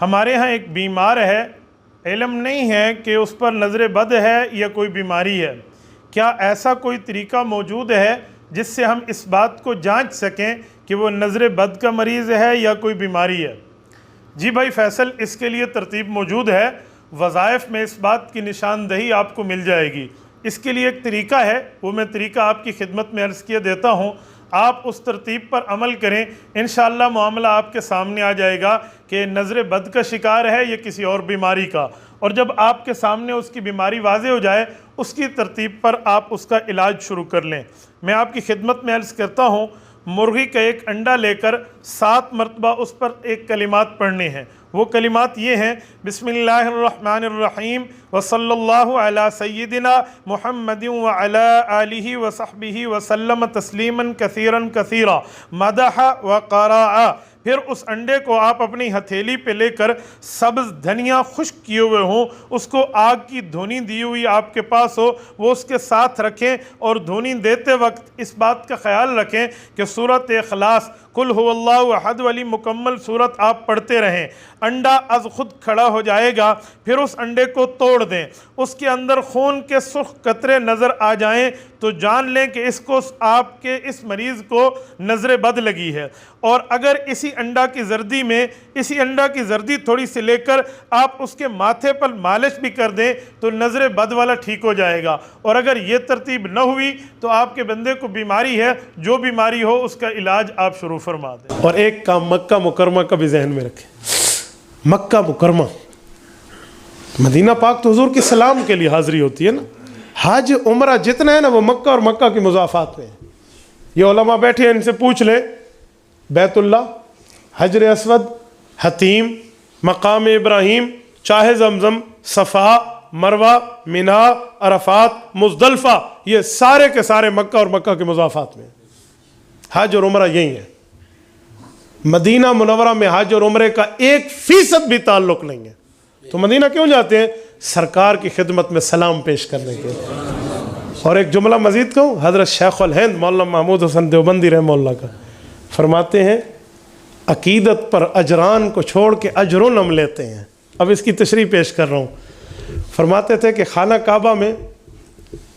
ہمارے ہاں ایک بیمار ہے، علم نہیں ہے کہ اس پر نظر بد ہے یا کوئی بیماری ہے، کیا ایسا کوئی طریقہ موجود ہے جس سے ہم اس بات کو جانچ سکیں کہ وہ نظر بد کا مریض ہے یا کوئی بیماری ہے؟ جی بھائی فیصل، اس کے لیے ترتیب موجود ہے، وظائف میں اس بات کی نشاندہی آپ کو مل جائے گی۔ اس کے لیے ایک طریقہ ہے، وہ میں طریقہ آپ کی خدمت میں عرض کیے دیتا ہوں، آپ اس ترتیب پر عمل کریں، انشاءاللہ معاملہ آپ کے سامنے آ جائے گا کہ نظر بد کا شکار ہے یا کسی اور بیماری کا، اور جب آپ کے سامنے اس کی بیماری واضح ہو جائے اس کی ترتیب پر آپ اس کا علاج شروع کر لیں۔ میں آپ کی خدمت میں عرض کرتا ہوں، مرغی کا ایک انڈا لے کر 7 مرتبہ اس پر ایک کلمات پڑھنے ہیں۔ وہ کلمات یہ ہیں: بسم اللہ الرحمن الرحیم وصلی اللہ علی سیدنا محمد وعلی آلہ وصحبہ وسلم تسلیما کثیرا کثیرا مدح وقرأ۔ پھر اس انڈے کو آپ اپنی ہتھیلی پہ لے کر سبز دھنیا خشک کیے ہوئے ہوں، اس کو آگ کی دھونی دی ہوئی آپ کے پاس ہو، وہ اس کے ساتھ رکھیں، اور دھونی دیتے وقت اس بات کا خیال رکھیں کہ سورۃ اخلاص، قل هو اللہ احد والی مکمل سورت آپ پڑھتے رہیں۔ انڈا از خود کھڑا ہو جائے گا، پھر اس انڈے کو توڑ دیں، اس کے اندر خون کے سرخ قطرے نظر آ جائیں تو جان لیں کہ اس کو آپ کے اس مریض کو نظر بد لگی ہے۔ اور اگر اسی انڈا کی زردی تھوڑی سی لے کر آپ اس کے ماتھے پر مالش بھی کر دیں تو نظر بد والا ٹھیک ہو جائے گا۔ اور اگر یہ ترتیب نہ ہوئی تو آپ کے بندے کو بیماری ہے، جو بیماری ہو اس کا علاج آپ شروع فرما دیں۔ اور ایک کام مکہ مکرمہ کا بھی ذہن میں رکھیں، مکہ مکرمہ، مدینہ پاک تو حضور کی سلام کے لیے حاضری ہوتی ہے نا، حج عمرہ جتنا ہے نا وہ مکہ اور مکہ کی مضافات میں ہے۔ یہ علماء بیٹھے ہیں، ان سے پوچھ لیں، بیت اللہ، حجر اسود، حتیم، مقام ابراہیم، چاہ زمزم، صفا، مروہ، مینا، عرفات، مزدلفہ، یہ سارے کے سارے مکہ اور مکہ کے مضافات میں ہیں۔ حج اور عمرہ یہی ہے۔ مدینہ منورہ میں حج اور عمرے کا 1% بھی تعلق نہیں ہے، تو مدینہ کیوں جاتے ہیں؟ سرکار کی خدمت میں سلام پیش کرنے کے لیے۔ اور ایک جملہ مزید کہوں، حضرت شیخ الہند مولانا محمود حسن دیوبندی رحمہ اللہ کا فرماتے ہیں، عقیدت پر اجران کو چھوڑ کے اجرن ہم لیتے ہیں۔ اب اس کی تشریح پیش کر رہا ہوں۔ فرماتے تھے کہ خانہ کعبہ میں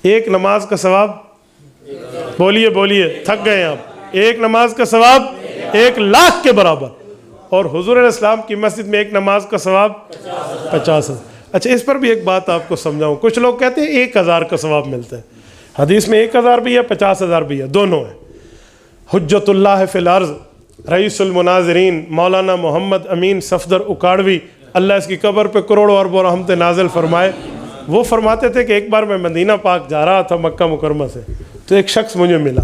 ایک نماز کا ثواب، بولیے تھک گئے آپ، ایک نماز کا ثواب 1,00,000 کے برابر، اور حضور علیہ السلام کی مسجد میں ایک نماز کا ثواب 50,000۔ اچھا، اس پر بھی ایک بات آپ کو سمجھاؤں۔ کچھ لوگ کہتے ہیں 1,000 کا ثواب ملتا ہے، حدیث میں 1,000 بھی ہے، 50,000 بھی ہے، دونوں ہیں۔ حجت اللہ فی الارض رئیس المناظرین مولانا محمد امین صفدر اکاڑوی، اللہ اس کی قبر پہ کروڑوں اربوں رحمت نازل فرمائے، وہ فرماتے تھے کہ ایک بار میں مدینہ پاک جا رہا تھا مکہ مکرمہ سے، تو ایک شخص مجھے ملا،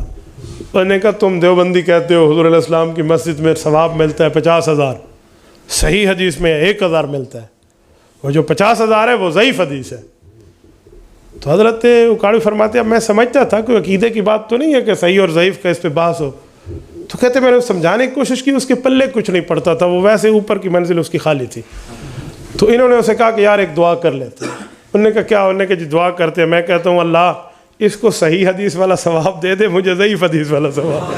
انہوں نے کہا تم دیوبندی کہتے ہو حضور علیہ السلام کی مسجد میں ثواب ملتا ہے 50,000، صحیح حدیث میں 1,000 ملتا ہے، وہ جو 50,000 ہے وہ ضعیف حدیث ہے۔ تو حضرت اکاڑوی فرماتے ہیں اب میں سمجھتا تھا کہ عقیدے کی بات تو نہیں ہے کہ صحیح اور ضعیف کا اس پہ بحث ہو، تو کہتے میں نے سمجھانے کی کوشش کی، اس کے پلے کچھ نہیں پڑتا تھا، وہ ویسے اوپر کی منزل اس کی خالی تھی۔ تو انہوں نے اسے کہا کہ یار ایک دعا کر لیتے ہیں۔ انہوں نے کہا کیا؟ انہوں نے کہا جی دعا کرتے ہیں۔ میں کہتا ہوں اللہ اس کو صحیح حدیث والا ثواب دے دے، مجھے ضعیف حدیث والا ثواب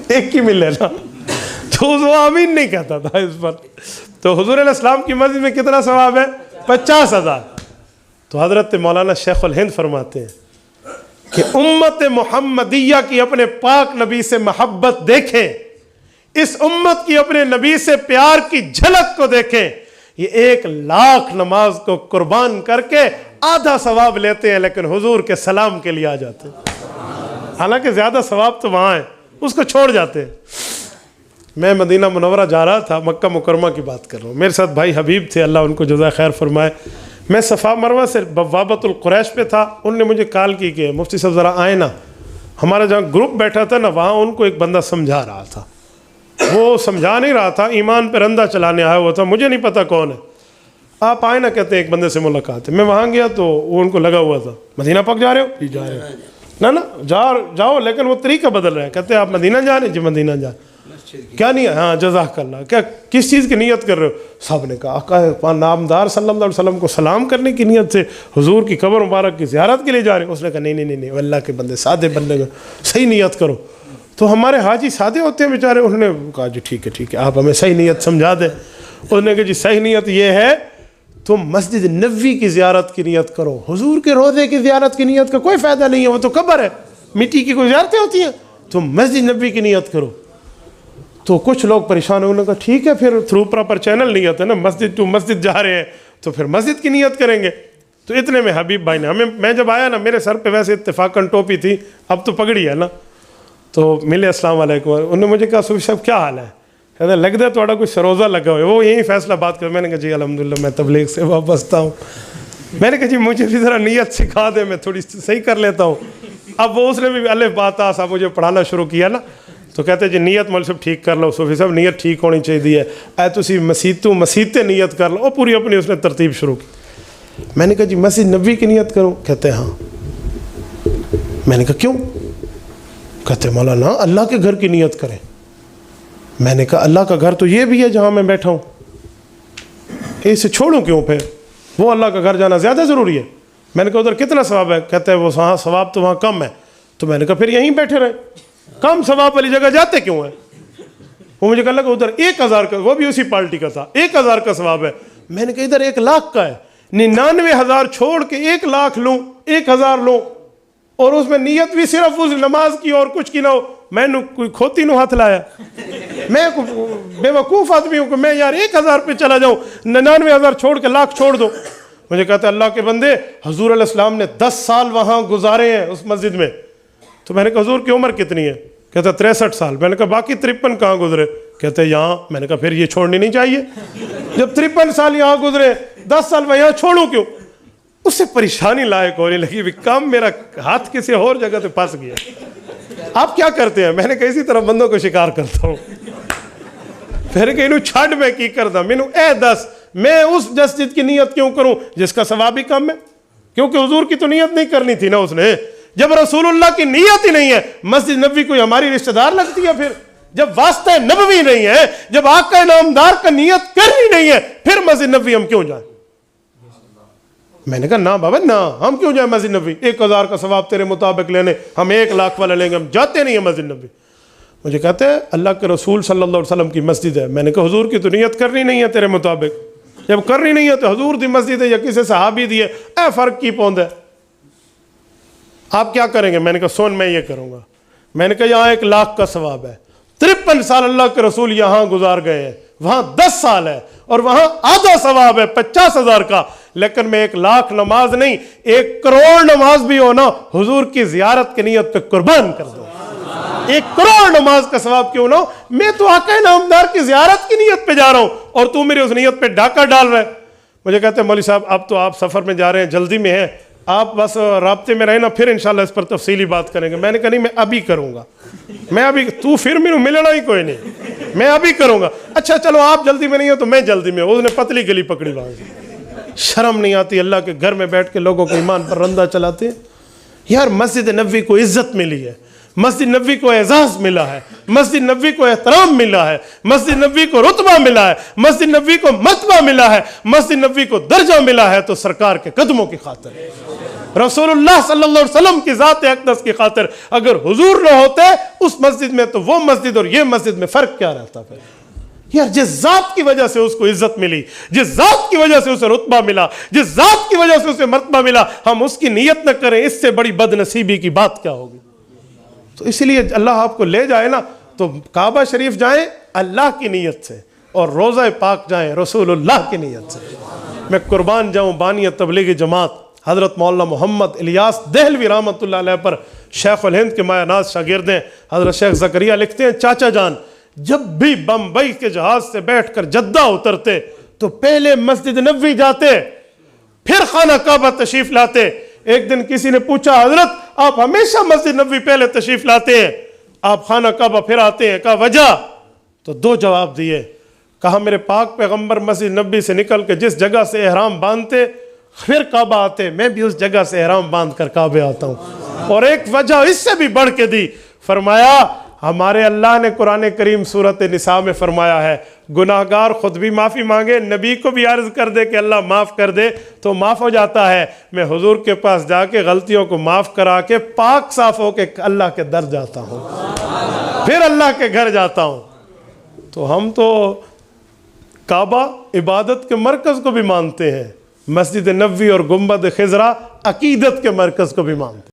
ایک ہی ملے نا، تو وہ آمین نہیں کہتا تھا اس پر۔ تو حضور علیہ السلام کی مسجد میں کتنا ثواب ہے؟ 50,000۔ تو حضرت مولانا شیخ الہند فرماتے ہیں کہ امت محمدیہ کی اپنے پاک نبی سے محبت دیکھیں، اس امت کی اپنے نبی سے پیار کی جھلک کو دیکھیں، یہ 1,00,000 نماز کو قربان کر کے آدھا ثواب لیتے ہیں لیکن حضور کے سلام کے لیے آ جاتے ہیں، حالانکہ زیادہ ثواب تو وہاں ہے، اس کو چھوڑ جاتے ہیں۔ میں مدینہ منورہ جا رہا تھا، مکہ مکرمہ کی بات کر رہا ہوں، میرے ساتھ بھائی حبیب تھے، اللہ ان کو جزائے خیر فرمائے۔ میں صفا مروہ سے بوابۃ القریش پہ تھا، ان نے مجھے کال کی کہ مفتی صاحب ذرا آئے نا، ہمارا جہاں گروپ بیٹھا تھا نا وہاں ان کو ایک بندہ سمجھا رہا تھا، وہ سمجھا نہیں رہا تھا، ایمان پہ رندہ چلانے آیا ہوا تھا، مجھے نہیں پتا کون ہے، آپ آئے نا، کہتے ہیں ایک بندے سے ملاقات ہے۔ میں وہاں گیا تو وہ ان کو لگا ہوا تھا، مدینہ پاک جا رہے ہو؟ جی جا رہے ہو۔ نا جاؤ، لیکن وہ طریقہ بدل رہے ہیں، کہتے ہیں آپ مدینہ جا رہے ہیں؟ جی مدینہ جا رہے۔ کیا نیت؟ ہاں جزاک اللہ، کیا کس چیز کی نیت کر رہے ہو؟ صاحب نے کہا آقا نامدار صلی اللہ علیہ وسلم کو سلام کرنے کی نیت سے حضور کی قبر مبارک کی زیارت کے لیے جا رہے ہیں۔ اس نے کہا نہیں، اللہ کے بندے، سادے بندے، صحیح نیت کرو۔ تو ہمارے حاجی سادے ہوتے ہیں بیچارے، انہوں نے کہا جی ٹھیک ہے آپ ہمیں صحیح نیت سمجھا دیں. انہوں نے کہا جی صحیح نیت یہ ہے تم مسجد نبوی کی زیارت کی نیت کرو، حضور کے روضے کی زیارت کی نیت کا کوئی فائدہ نہیں ہے، وہ تو قبر ہے، مٹی کی کوئی زیارتیں ہوتی ہیں، تم مسجد نبوی کی نیت کرو. تو کچھ لوگ پریشان ہونے کا ٹھیک ہے پھر تھرو پراپر چینل نیت ہے نا، مسجد ٹو مسجد جا رہے ہیں تو پھر مسجد کی نیت کریں گے. تو اتنے میں حبیب بھائی نے میں جب آیا نا میرے سر پہ ویسے اتفاقاً ٹوپی تھی، اب تو پگڑی ہے نا، تو ملے السلام علیکم. انہوں نے مجھے کہا صوفی صاحب کیا حال ہے؟ کہتے لگتا ہے تھوڑا کچھ سروزہ لگا ہوا ہے. وہ یہی فیصلہ بات کر. میں نے کہا جی الحمدللہ میں تبلیغ سے وابستہ ہوں. میں نے کہا جی مجھے بھی ذرا نیت سکھا دے، میں تھوڑی صحیح کر لیتا ہوں. اب وہ اس نے بھی الف با تا صاحب مجھے پڑھانا شروع کیا نا، تو کہتے جی نیت مول صاحب ٹھیک کر لو، صوفی صاحب نیت ٹھیک ہونی چاہیے، اے تسی مسیتے نیت کر لو. وہ پوری اپنی اس نے ترتیب شروع کی. میں نے کہا جی مسجد نبوی کی نیت کروں؟ کہتے ہاں. میں نے کہا کیوں؟ کہتے مولانا اللہ کے گھر کی نیت کریں. میں نے کہا اللہ کا گھر تو یہ بھی ہے جہاں میں بیٹھا ہوں، اسے چھوڑوں کیوں پھر؟ وہ اللہ کا گھر جانا زیادہ ضروری ہے. میں نے کہا ادھر کتنا ثواب ہے؟ کہتے ہیں وہ ثواب تو وہاں کم ہے. تو میں نے کہا پھر یہیں بیٹھے رہے، کم ثواب والی جگہ جاتے کیوں ہیں؟ وہ مجھے کہا لگا ادھر 1000 کا، وہ بھی اسی پارٹی کا تھا، 1000 کا ثواب ہے. میں نے کہا ادھر 1,00,000 کا ہے، 99,000 چھوڑ کے 1,00,000 لوں، 1,000 لوں، اور اس میں نیت بھی صرف اس نماز کی اور کچھ کی نہ ہو. میں نے کوئی کھوتی نو ہاتھ لایا، میں بے وقوف آدمی ہوں کہ میں یار 1,000 پہ چلا جاؤں، 99,000 چھوڑ کے 1,00,000 چھوڑ دو. مجھے کہتا ہے اللہ کے بندے حضور علیہ السلام نے 10 سال وہاں گزارے ہیں اس مسجد میں. تو میں نے کہا حضور کی عمر کتنی ہے؟ کہتا 63 سال. میں نے کہا باقی 53 کہاں گزرے؟ کہتے یہاں. میں نے کہا پھر یہ چھوڑنی نہیں چاہیے، جب 53 سال یہاں گزرے 10 سال میں یہاں چھوڑوں کیوں؟ اس سے پریشانی لائق ہونے لگی، بھی کام میرا ہاتھ کسی اور جگہ سے پھنس گیا. آپ کیا کرتے ہیں؟ میں نے کہا اسی طرح بندوں کو شکار کرتا ہوں. پھر کہ انہوں چھڑ میں کی کردا، مینوں اے دس میں اس مسجد کی نیت کیوں کروں جس کا ثواب ہی کم ہے؟ کیونکہ حضور کی تو نیت نہیں کرنی تھی نا اس نے. جب رسول اللہ کی نیت ہی نہیں ہے، مسجد نبوی کوئی ہماری رشتہ دار لگتی ہے؟ پھر جب واسطہ نبوی نہیں ہے، جب آقا نامدار کا نیت کرنی نہیں ہے، پھر مسجد نبوی ہم کیوں جائیں؟ میں نے کہا نا بابا نا، ہم کیوں جائیں مسجد نبوی؟ 1,000 کا ثواب تیرے مطابق لینے، ہم 1,00,000 والا لیں گے، ہم جاتے نہیں ہیں مسجد نبوی. مجھے کہتے ہیں اللہ کے رسول صلی اللہ علیہ وسلم کی مسجد ہے. میں نے کہا حضور کی تو نیت کرنی نہیں ہے تیرے مطابق، جب کرنی نہیں ہے تو حضور دی مسجد ہے یا کسی صحابی دی ہے، اے فرق کی پوند ہے؟ آپ کیا کریں گے؟ میں نے کہا سن میں یہ کروں گا. میں نے کہا یہاں 1,00,000 کا ثواب ہے، 53 سال اللہ کے رسول یہاں گزار گئے ہیں، وہاں 10 سال ہے، اور وہاں آدھا ثواب ہے 50,000 کا. لیکن میں 1,00,000 نماز نہیں، 1,00,00,000 نماز بھی ہو نا حضور کی زیارت کی نیت پہ قربان کر دو. 1,00,00,000 نماز کا ثواب کیوں نہ ہو، میں تو آقا نامدار کی زیارت کی نیت پہ جا رہا ہوں اور تو میری اس نیت پہ ڈاکہ ڈال رہا ہے. مجھے کہتے ہیں مولوی صاحب اب تو آپ سفر میں جا رہے ہیں، جلدی میں ہیں، آپ بس رابطے میں رہے نا، پھر انشاءاللہ اس پر تفصیلی بات کریں گے. میں نے کہا نہیں میں ابھی کروں گا، میں ابھی، تو پھر میرے ملنا ہی کوئی نہیں، میں ابھی کروں گا. اچھا چلو آپ جلدی میں نہیں ہو تو میں جلدی میں ہوں. اس نے پتلی گلی پکڑی وہاں سے. شرم نہیں آتی اللہ کے گھر میں بیٹھ کے لوگوں کو ایمان پر رندہ چلاتے ہیں؟ یار مسجد نبوی کو عزت ملی ہے، مسجد نبوی کو اعزاز ملا ہے، مسجد نبوی کو احترام ملا ہے، مسجد نبوی کو رتبہ ملا ہے، مسجد نبوی کو مرتبہ ملا ہے، مسجد نبوی کو درجہ ملا ہے، تو سرکار کے قدموں کی خاطر، رسول اللہ صلی اللہ علیہ وسلم کی ذات اقدس کی خاطر. اگر حضور نہ ہوتے اس مسجد میں تو وہ مسجد اور یہ مسجد میں فرق کیا رہتا پھر؟ یار جس ذات کی وجہ سے اس کو عزت ملی، جس ذات کی وجہ سے اسے رتبہ ملا، جس ذات کی وجہ سے اسے مرتبہ ملا، ہم اس کی نیت نہ کریں، اس سے بڑی بد نصیبی کی بات کیا ہوگی؟ تو اس لیے اللہ آپ کو لے جائے نا تو کعبہ شریف جائیں اللہ کی نیت سے، اور روضہ پاک جائیں رسول اللہ کی نیت سے. میں قربان جاؤں بانی تبلیغی جماعت حضرت مولانا محمد الیاس دہلوی رحمۃ اللہ علیہ پر، شیخ الہند کے مایہ ناز شاگرد ہیں. حضرت شیخ زکریا لکھتے ہیں چاچا جان جب بھی بمبئی کے جہاز سے بیٹھ کر جدہ اترتے تو پہلے مسجد نبوی جاتے، پھر خانہ کعبہ تشریف لاتے. ایک دن کسی نے پوچھا حضرت آپ ہمیشہ مسجد نبوی پہلے تشریف لاتے ہیں، آپ خانہ کعبہ پھر آتے ہیں؟ کہا وجہ؟ تو 2 جواب دیے. کہا میرے پاک پیغمبر مسجد نبوی سے نکل کے جس جگہ سے احرام باندھتے پھر کعبہ آتے، میں بھی اس جگہ سے احرام باندھ کر کعبے آتا ہوں. اور ایک وجہ اس سے بھی بڑھ کے دی، فرمایا ہمارے اللہ نے قرآن کریم سورۃ نساء میں فرمایا ہے گناہگار خود بھی معافی مانگے، نبی کو بھی عرض کر دے کہ اللہ معاف کر دے تو معاف ہو جاتا ہے۔ میں حضور کے پاس جا کے غلطیوں کو معاف کرا کے پاک صاف ہو کے اللہ کے در جاتا ہوں، پھر اللہ کے گھر جاتا ہوں۔ تو ہم تو کعبہ عبادت کے مرکز کو بھی مانتے ہیں، مسجد نبوی اور گنبد خضرا عقیدت کے مرکز کو بھی مانتے ہیں۔